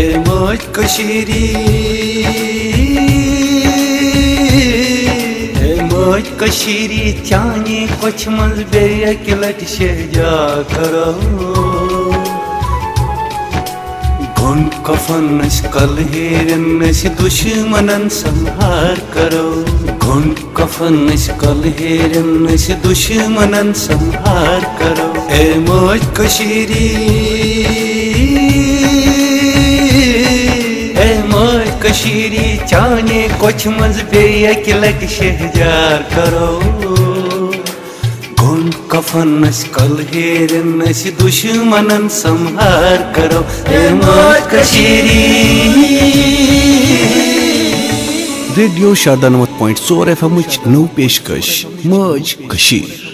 اے موج کشیری اے موج کشیری چانی کچھ منز بے اکلٹ شہجا کرو گھن کفن اس کل ہیرن اس دشمنن سنہار کرو گھن کفن اس کل ہیرن اس دشمنن سنہار کرو اے موج کشیری اے موج کشیری چانے کچھ منز بے اکلٹ شہجار کرو گھن کفن اس کل ہیرن اس دشمنن سنہار کرو اے موج کشیری ریڈیو شاردا 90.4 FM نو پیشکش موج کشیر